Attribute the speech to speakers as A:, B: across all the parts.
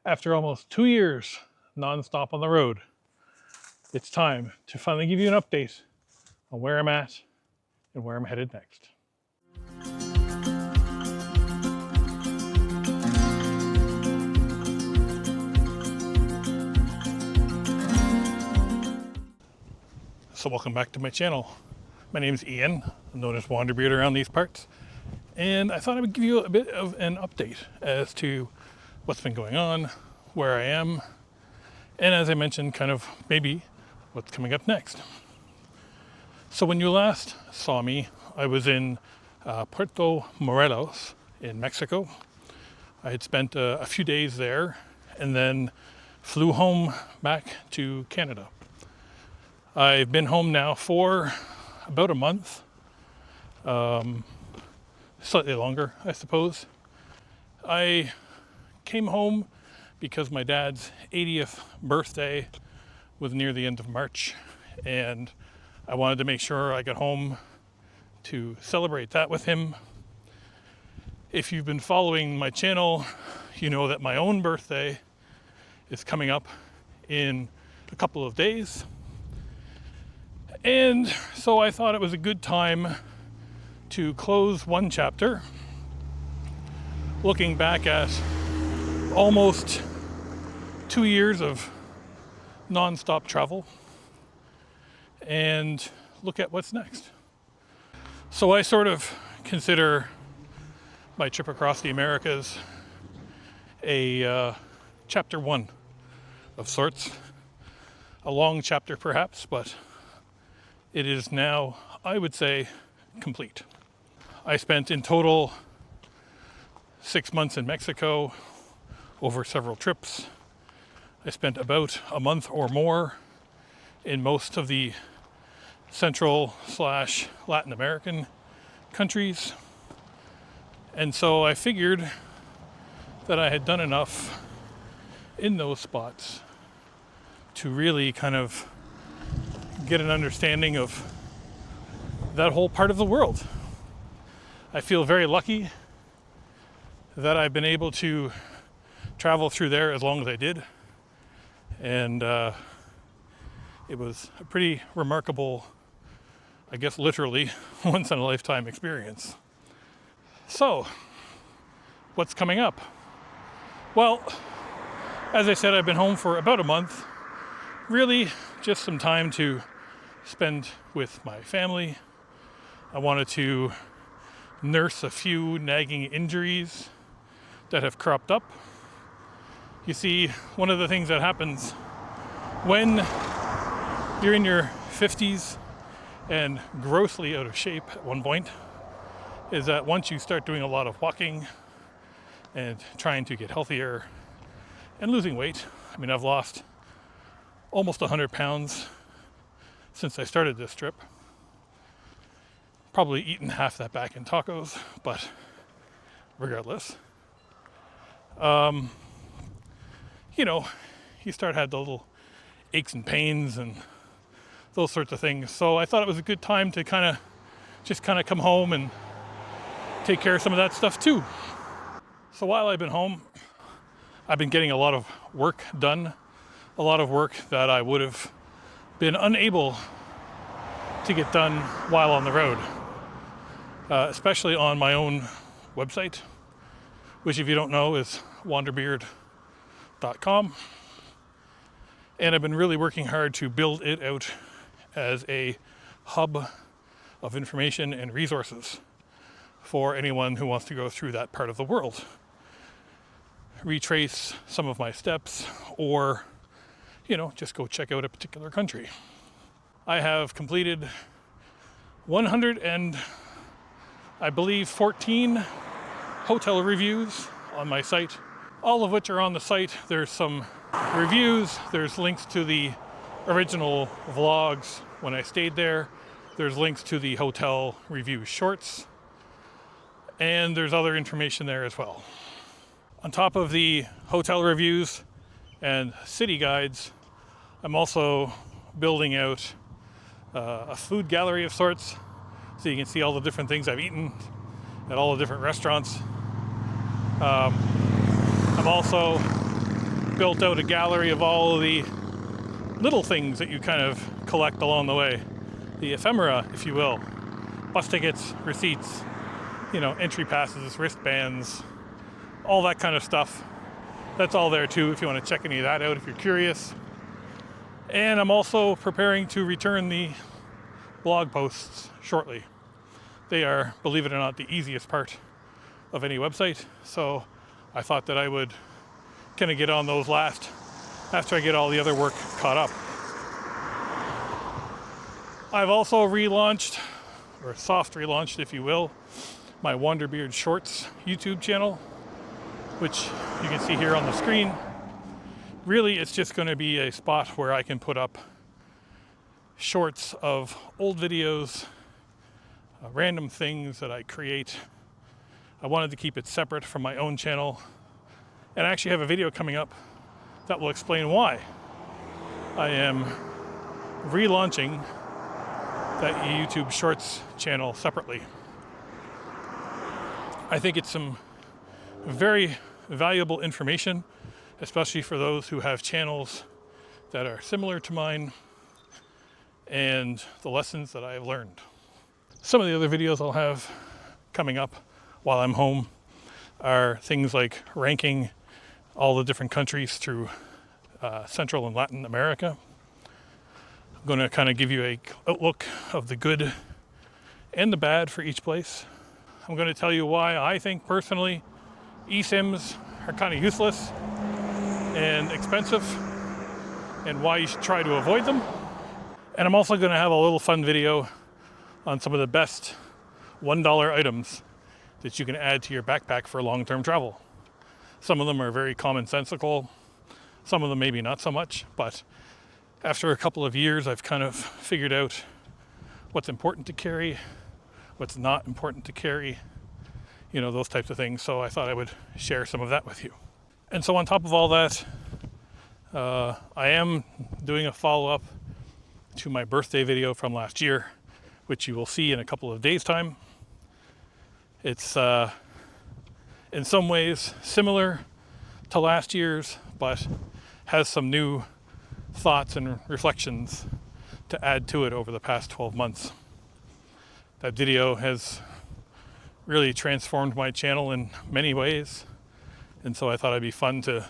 A: After almost 2 years non-stop on the road, it's time to finally give you an update on where I'm at and where I'm headed next. So welcome back to my channel. My name is Ian, I'm known as WanderBeard around these parts, and I thought I would give you a bit of an update as to what's been going on, where I am, and as I mentioned, kind of maybe what's coming up next. So when you last saw me, I was in Puerto Morelos in Mexico. I had spent a few days there and then flew home back to Canada. I've been home now for about a month, slightly longer, I suppose. I came home because my dad's 80th birthday was near the end of March, and I wanted to make sure I got home to celebrate that with him. If you've been following my channel, you know that my own birthday is coming up in a couple of days. And so I thought it was a good time to close one chapter, looking back at almost 2 years of non-stop travel, and look at what's next. So I sort of consider my trip across the Americas a chapter one of sorts. A long chapter perhaps, but it is now, I would say, complete. I spent in total 6 months in Mexico over several trips. I spent about a month or more in most of the Central/Latin American countries. And so I figured that I had done enough in those spots to really kind of get an understanding of that whole part of the world. I feel very lucky that I've been able to travel through there as long as I did. And it was a pretty remarkable, I guess literally, once in a lifetime experience. So, what's coming up? Well, as I said, I've been home for about a month. Really, just some time to spend with my family. I wanted to nurse a few nagging injuries that have cropped up. You see, one of the things that happens when you're in your 50s and grossly out of shape at one point is that once you start doing a lot of walking and trying to get healthier and losing weight, I mean, I've lost almost 100 pounds since I started this trip. Probably eaten half that back in tacos, but regardless. You know, you start had the little aches and pains and those sorts of things. So I thought it was a good time to kind of come home and take care of some of that stuff too. So while I've been home, I've been getting a lot of work done, a lot of work that I would have been unable to get done while on the road, especially on my own website, which if you don't know is WanderBeard.com. And I've been really working hard to build it out as a hub of information and resources for anyone who wants to go through that part of the world. Retrace some of my steps, or, you know, just go check out a particular country. I have completed 100 and I believe 14 hotel reviews on my site, all of which are on the site. There's some reviews, there's links to the original vlogs when I stayed there, there's links to the hotel review shorts, and there's other information there as well. On top of the hotel reviews and city guides, I'm also building out a food gallery of sorts, so you can see all the different things I've eaten at all the different restaurants. I'm also built out a gallery of all the little things that you kind of collect along the way. The ephemera, if you will. Bus tickets, receipts, entry passes, wristbands, all that kind of stuff. That's all there too if you want to check any of that out if you're curious. And I'm also preparing to return the blog posts shortly. They are, believe it or not, the easiest part of any website. So I thought that I would kind of get on those last after I get all the other work caught up. I've also relaunched, or soft relaunched if you will, my WanderBeard Shorts YouTube channel, which you can see here on the screen. Really, it's just going to be a spot where I can put up shorts of old videos, random things that I create. I wanted to keep it separate from my own channel, and I actually have a video coming up that will explain why I am relaunching that YouTube Shorts channel separately. I think it's some very valuable information, especially for those who have channels that are similar to mine and the lessons that I have learned. Some of the other videos I'll have coming up while I'm home are things like ranking all the different countries through Central and Latin America. I'm going to kind of give you an outlook of the good and the bad for each place. I'm going to tell you why I think personally eSIMs are kind of useless and expensive and why you should try to avoid them. And I'm also going to have a little fun video on some of the best $1 items that you can add to your backpack for long-term travel. Some of them are very commonsensical, some of them maybe not so much, but after a couple of years I've kind of figured out what's important to carry, what's not important to carry, those types of things. So I thought I would share some of that with you. And so on top of all that, I am doing a follow-up to my birthday video from last year, which you will see in a couple of days' time. It's in some ways similar to last year's, but has some new thoughts and reflections to add to it over the past 12 months. That video has really transformed my channel in many ways, and so I thought it'd be fun to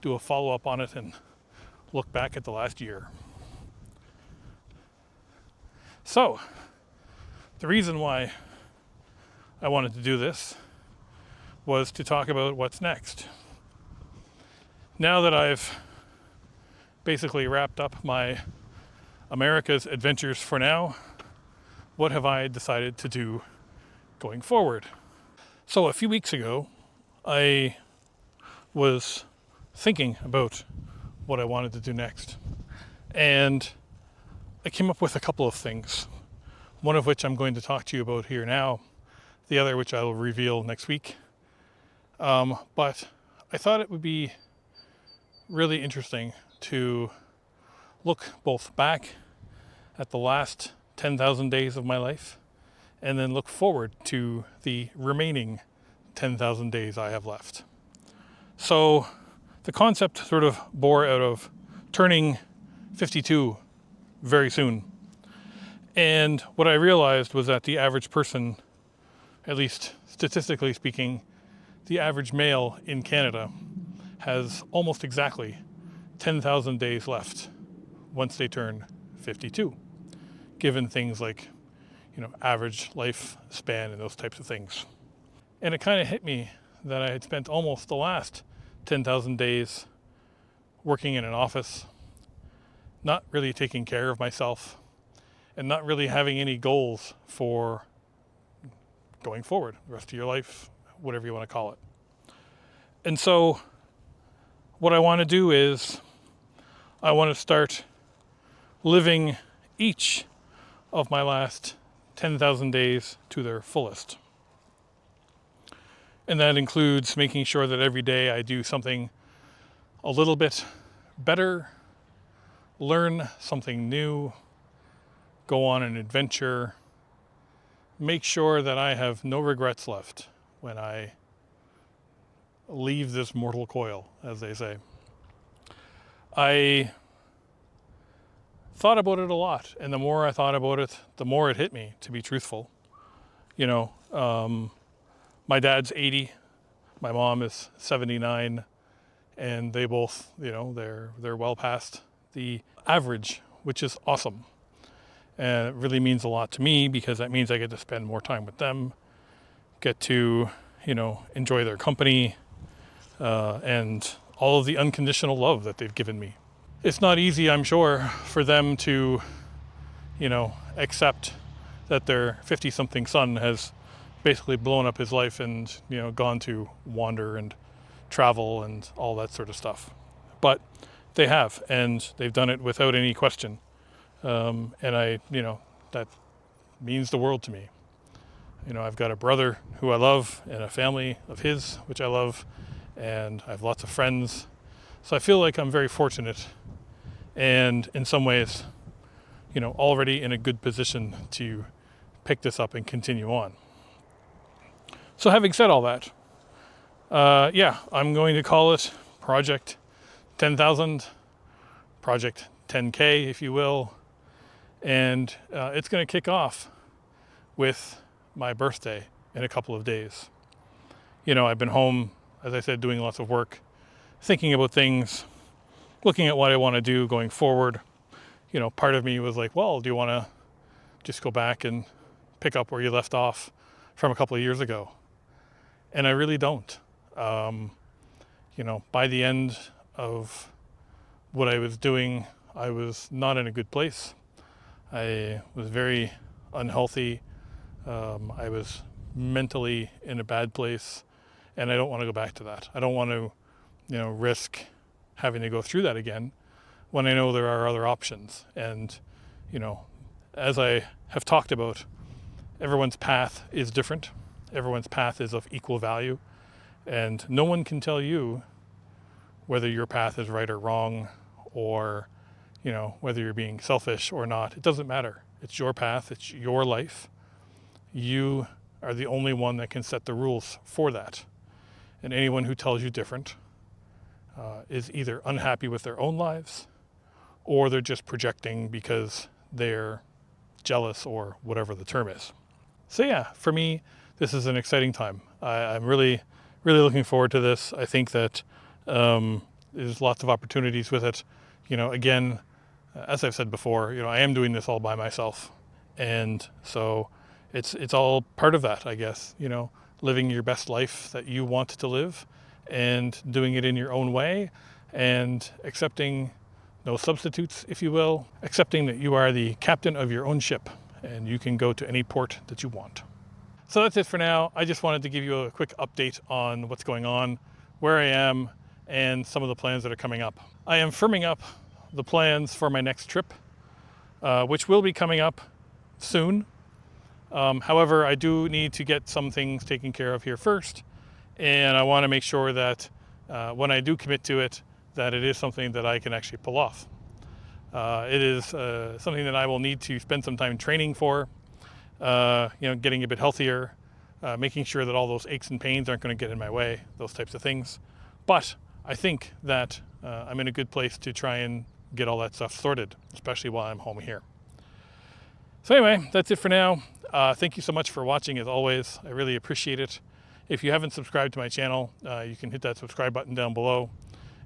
A: do a follow-up on it and look back at the last year. So, the reason why I wanted to do this was to talk about what's next. Now that I've basically wrapped up my America's adventures for now, what have I decided to do going forward? So a few weeks ago, I was thinking about what I wanted to do next. And I came up with a couple of things, one of which I'm going to talk to you about here now, the other which I will reveal next week. But I thought it would be really interesting to look both back at the last 10,000 days of my life and then look forward to the remaining 10,000 days I have left. So the concept sort of bore out of turning 52 very soon. And what I realized was that the average person, at least statistically speaking, the average male in Canada has almost exactly 10,000 days left once they turn 52, given things like, average lifespan and those types of things. And it kind of hit me that I had spent almost the last 10,000 days working in an office, not really taking care of myself, and not really having any goals for going forward, the rest of your life, whatever you want to call it. And so what I want to do is I want to start living each of my last 10,000 days to their fullest. And that includes making sure that every day I do something a little bit better, learn something new, go on an adventure, make sure that I have no regrets left when I leave this mortal coil, as they say. I thought about it a lot, and the more I thought about it, the more it hit me, to be truthful. You know, my dad's 80, my mom is 79, and they both, they're well past the average, which is awesome. And it really means a lot to me because that means I get to spend more time with them, get to, enjoy their company, and all of the unconditional love that they've given me. It's not easy, I'm sure, for them to, accept that their 50-something son has basically blown up his life and, gone to wander and travel and all that sort of stuff. But they have, and they've done it without any question. And that means the world to me. I've got a brother who I love and a family of his, which I love, and I have lots of friends. So I feel like I'm very fortunate and in some ways, already in a good position to pick this up and continue on. So having said all that, I'm going to call it Project 10,000, Project 10K, if you will. And it's going to kick off with my birthday in a couple of days. I've been home, as I said, doing lots of work, thinking about things, looking at what I want to do going forward. Part of me was like, well, do you want to just go back and pick up where you left off from a couple of years ago? And I really don't. By the end of what I was doing, I was not in a good place. I was very unhealthy. I was mentally in a bad place, and I don't want to go back to that. I don't want to, risk having to go through that again when I know there are other options. And, as I have talked about, everyone's path is different. Everyone's path is of equal value, and no one can tell you whether your path is right or wrong, or, whether you're being selfish or not. It doesn't matter. It's your path. It's your life. You are the only one that can set the rules for that. And anyone who tells you different is either unhappy with their own lives, or they're just projecting because they're jealous or whatever the term is. So yeah, for me, this is an exciting time. I'm really, really looking forward to this. I think that there's lots of opportunities with it. Again, as I've said before, I am doing this all by myself. And so it's all part of that, I guess, living your best life that you want to live and doing it in your own way and accepting no substitutes, if you will, accepting that you are the captain of your own ship and you can go to any port that you want. So that's it for now. I just wanted to give you a quick update on what's going on, where I am, and some of the plans that are coming up. I am firming up the plans for my next trip, which will be coming up soon. However, I do need to get some things taken care of here first, and I want to make sure that when I do commit to it, that it is something that I can actually pull off. It is something that I will need to spend some time training for, getting a bit healthier, making sure that all those aches and pains aren't going to get in my way, those types of things. But I think that I'm in a good place to try and get all that stuff sorted, especially while I'm home here. So anyway, that's it for now. Thank you so much for watching, as always. I really appreciate it. If you haven't subscribed to my channel, you can hit that subscribe button down below.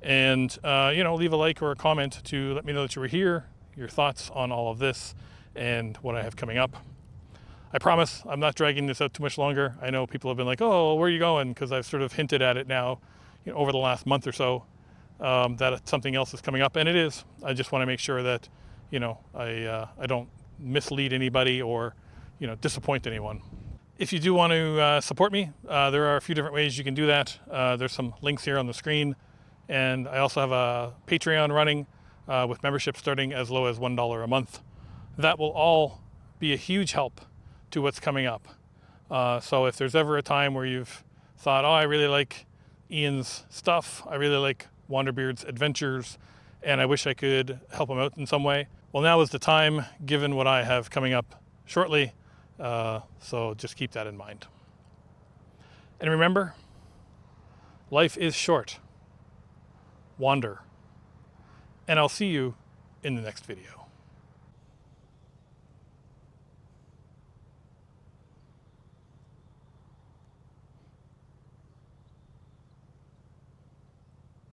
A: And, leave a like or a comment to let me know that you were here, your thoughts on all of this and what I have coming up. I promise I'm not dragging this out too much longer. I know people have been like, oh, where are you going? Because I've sort of hinted at it now, over the last month or so, that something else is coming up. And it is. I just want to make sure that, I don't mislead anybody or, disappoint anyone. If you do want to support me, there are a few different ways you can do that. There's some links here on the screen. And I also have a Patreon running with membership starting as low as $1 a month. That will all be a huge help to what's coming up. So if there's ever a time where you've thought, oh, I really like Ian's stuff, I really like WanderBeard's adventures, and I wish I could help him out in some way, well, now is the time, given what I have coming up shortly. So just keep that in mind. And remember, life is short. Wander. and I'll see you in the next video.